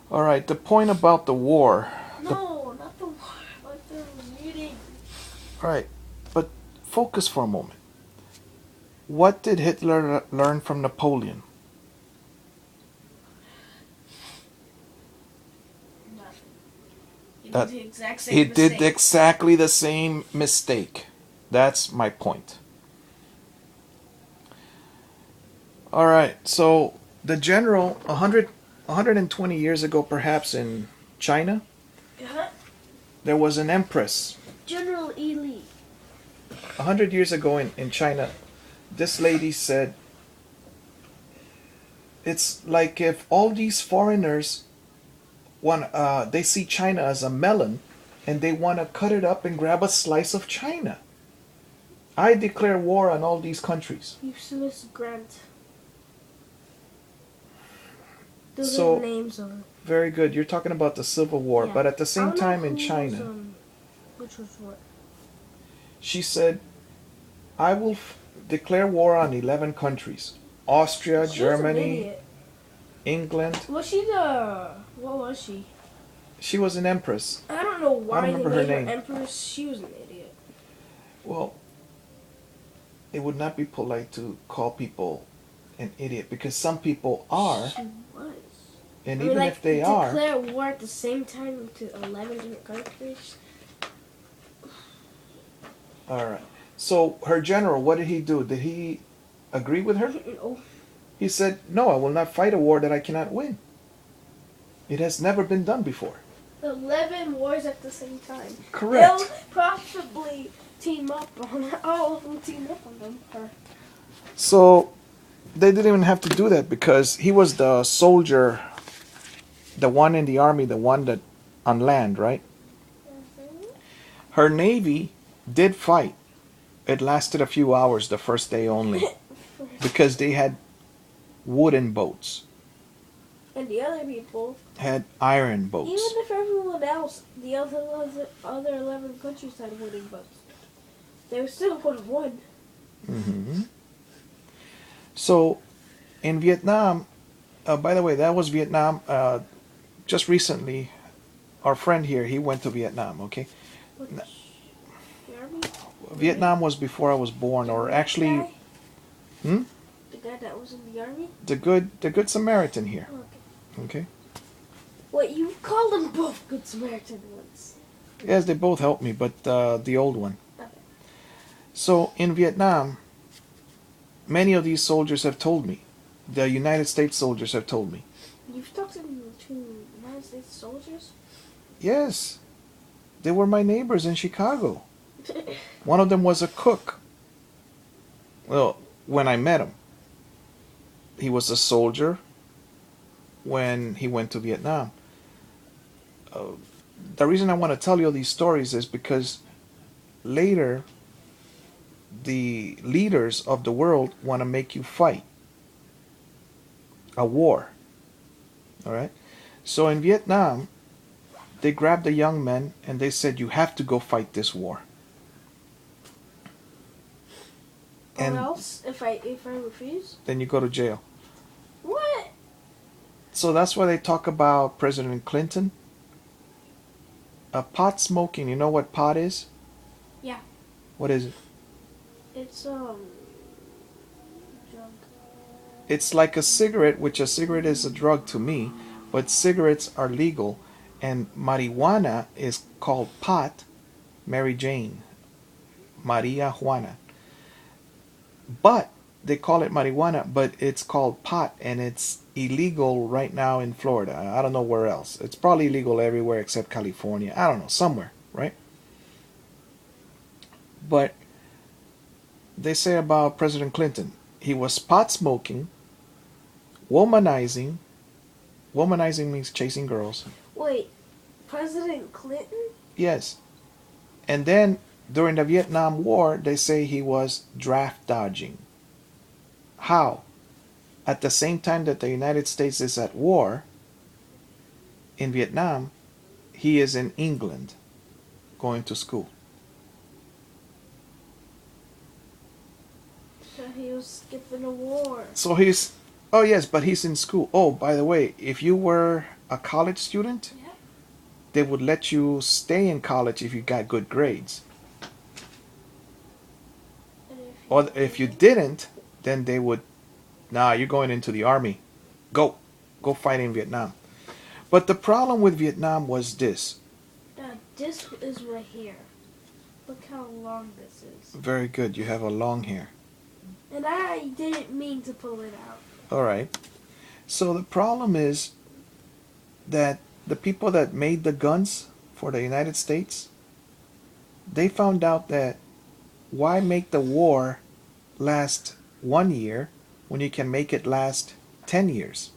All right, the point about the war. No, not the war, but the reading. All right, but focus for a moment. What did Hitler learn from Napoleon? Nothing. He did That the exact he same did mistake. exactly the same mistake. That's my point. All right, so the general 120 years ago, perhaps in China, Uh-huh. there was an empress. General Ely. 100 years ago in China, this lady said, it's like if all these foreigners they see China as a melon and they want to cut it up and grab a slice of China. I declare war on all these countries. Ulysses Grant. Those are So, the names of it. very good. You're talking about the Civil War, Yeah. but at the I same don't know time in who China, was, which was what? she said, I will declare war on 11 countries: Austria, She was an Germany, idiot. England. Was she the? What was she? She was an empress. I don't know I don't why they remember her made her name. empress. She was an idiot. Well, it would not be polite to call people an idiot because some people are, She was. and I mean, even like, if they are, declare war at the same time to 11 different countries. all right. So her general, what did he do? Did he agree with her? Oh, He said, "No, I will not fight a war that I cannot win. It has never been done before." 11 wars at the same time. Correct. They'll possibly team up on all of them. Team up on them. Or, So they didn't even have to do that because he was the soldier, the one in the army, the one that on land, right? Her navy did fight. It lasted a few hours the first day only because they had wooden boats, and the other people, had iron even boats. if everyone else, the other 11 countries had winning boats, they still would have won. Hmm. So in Vietnam, by the way, that was Vietnam. Just recently, our friend here, he went to Vietnam. Okay, Which, the army? Vietnam was before I was born, The or white actually, guy? hmm? The guy that was in the army? The good Samaritan here. Okay. Okay. Wait, you called them both Good Samaritan ones. Yes, they both helped me, but the old one. Okay. So in Vietnam, many of these soldiers have told me, the United States soldiers have told me, You've talked to United States soldiers? yes, they were my neighbors in Chicago. One of them was a cook. Well, when I met him, he was a soldier when he went to Vietnam. Uh, the reason I want to tell you all these stories is because later the leaders of the world want to make you fight a war. All right. So in Vietnam, they grabbed the young men and they said, "You have to go fight this war." Or And else, if I refuse? then you go to jail. What? So that's why they talk about President Clinton. Pot smoking. You know what pot is? Yeah. What is it? It's, drug. It's like a cigarette, which a cigarette is a drug to me, but cigarettes are legal, and marijuana is called pot, Mary Jane, Maria Juana. But they call it marijuana, but it's called pot, and it's illegal right now in Florida. I don't know where else. It's probably illegal everywhere except California. I don't know, somewhere, right? But they say about President Clinton, he was pot smoking, womanizing. Womanizing means chasing girls. Wait, President Clinton? Yes. And then during the Vietnam War, they say he was draft dodging. How? At the same time that the United States is at war in Vietnam, he is in England going to school. So he was skipping a war. So he's, oh yes, but he's in school. Oh, by the way, if you were a college student, Yeah. they would let you stay in college if you got good grades. And Or if you didn't, then they would, nah, you're going into the army. Go. Go fight in Vietnam. But the problem with Vietnam was this. Now, this is right here. Look how long this is. Very good. You have a long hair. And I didn't mean to pull it out. All right. So the problem is that the people that made the guns for the United States, they found out that why make the war last 1 year when you can make it last 10 years?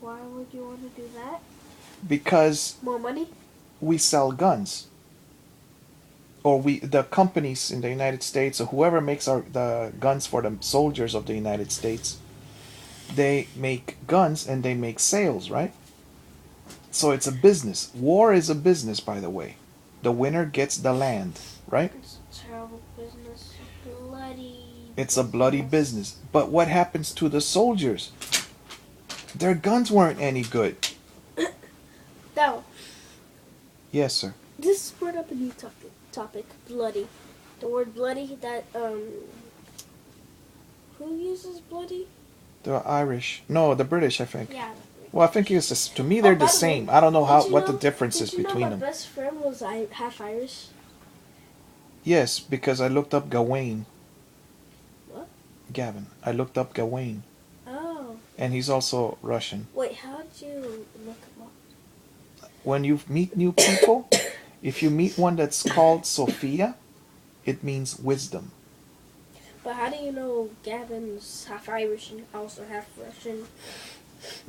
Why would you want to do that? Because More money? we sell guns. Or the companies in the United States, or whoever makes the guns for the soldiers of the United States, they make guns and they make sales, right? So it's a business. War is a business, by the way. The winner gets the land, right? It's a terrible business. Bloody. It's a bloody business. But what happens to the soldiers? Their guns weren't any good. Now, Yes, sir. this brought up a new topic. Bloody. The word bloody. That who uses bloody? The Irish. No, the British, I think. Yeah. Well, I think it's just, to me they're by the the same. way, I don't know did you what the know- difference is did you know between my them. best friend was half Irish. Yes, because I looked up Gawain. What? Gavin. I looked up Gawain. Oh. And he's also Russian. Wait, how did you look him up? When you meet new people, if you meet one that's called Sophia, it means wisdom. But how do you know Gavin's half Irish and also half Russian?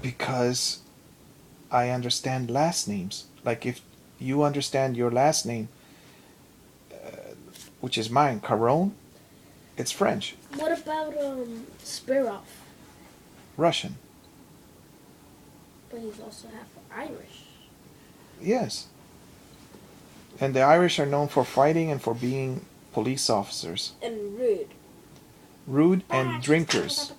Because I understand last names. Like if you understand your last name, which is mine, Caron, it's French. What about Spirov? Russian. But he's also half Irish. Yes. And the Irish are known for fighting and for being police officers. And rude. Rude and drinkers.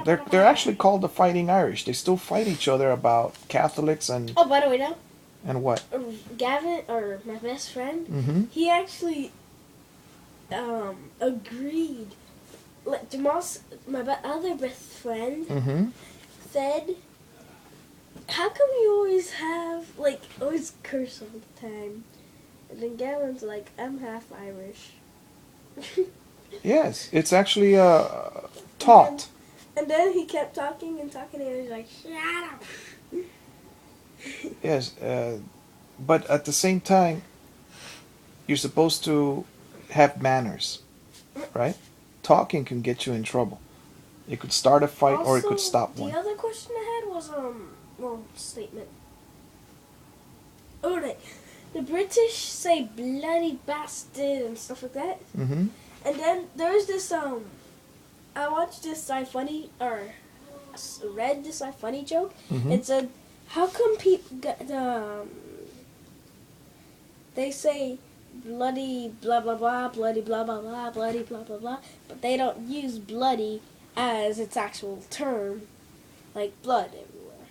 They're actually called the Fighting Irish. They still fight each other about Catholics and Oh, by the way, now what? Gavin, or my best friend, Mm-hmm. he actually agreed. Like other best friend Mm-hmm. said, "How come you always always curse all the time?" And then Gavin's like, "I'm half Irish." Yes, it's actually taught. And then he kept talking and talking, and he was like, "Shut up." Yes, but at the same time, you're supposed to have manners, right? Talking can get you in trouble. It could start a fight or it could stop one. The other question I had was statement. Oh, right. The British say bloody bastard and stuff like that. Mm-hmm. And then there's this I watched this funny read this funny joke. Mm-hmm. It said, how come people they say bloody blah blah blah, bloody blah blah blah, bloody blah blah blah, but they don't use bloody as its actual term, like blood everywhere.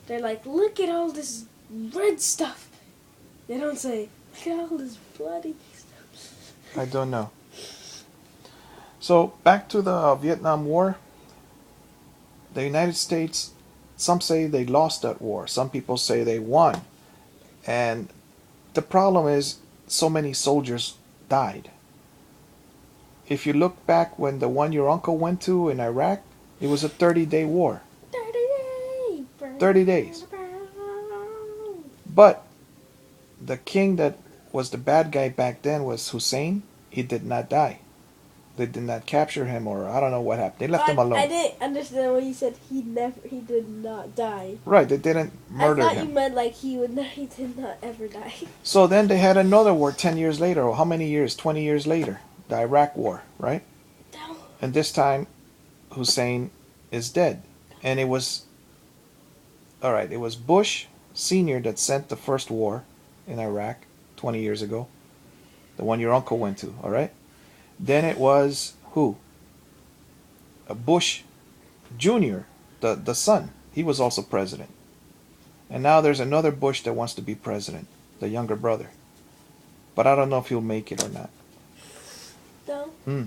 They're like, look at all this red stuff. They don't say, look at all this bloody stuff. I don't know. So back to the Vietnam War. The United States, some say they lost that war. Some people say they won. And the problem is so many soldiers died. If you look back when the one your uncle went to in Iraq, it was a 30-day war. 30 days. But the king that was the bad guy back then was Hussein. He did not die. They did not capture him, or I don't know what happened. They left him alone. I didn't understand what you said. He did not die. Right, they didn't murder I thought him. you meant like he did not ever die. So then they had another war 10 years later, or how many years? 20 years later. The Iraq War, right? No. And this time, Hussein is dead. And it was Bush Sr. that sent the first war in Iraq 20 years ago. The one your uncle went to, all right? Then it was who? Bush Jr., the son. He was also president. And now there's another Bush that wants to be president, the younger brother. But I don't know if he'll make it or not. No? Hmm.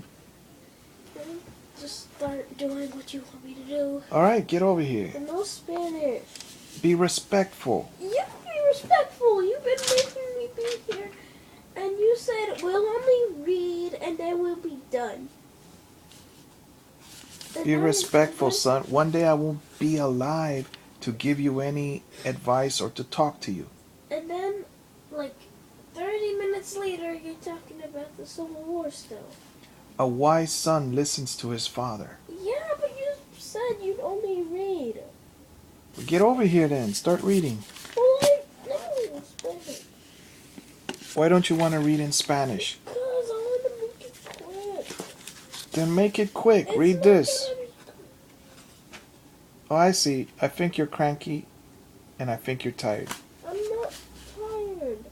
Then just start doing what you want me to do. Alright, get over here. And no Spanish. Be respectful. You be respectful. You've been making me be here. And you said we'll only read and then we'll be done. And Be then- respectful, and then- son. One day I won't be alive to give you any advice or to talk to you. And then, like, 30 minutes later, you're talking about the Civil War still. A wise son listens to his father. Yeah, but you said you'd only read. Get over here then. Start reading. Well, no, Spanish. Why don't you want to read in Spanish? Because I want to make it quick. Then make it quick. It's Read not this. gonna be- Oh, I see. I think you're cranky and I think you're tired. I'm not tired.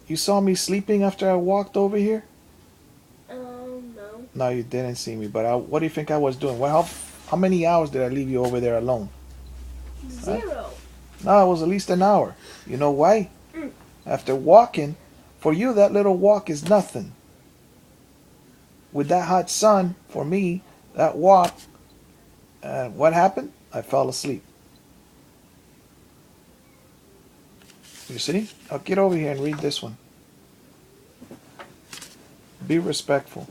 You saw me sleeping after I walked over here? No. No, you didn't see me. But what do you think I was doing? Well, how many hours did I leave you over there alone? 0. No, it was at least an hour. You know why? Mm. After walking, for you that little walk is nothing. With that hot sun, for me, that walk, what happened? I fell asleep. You see? I'll get over here and read this one. Be respectful.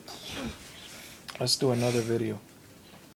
Let's do another video.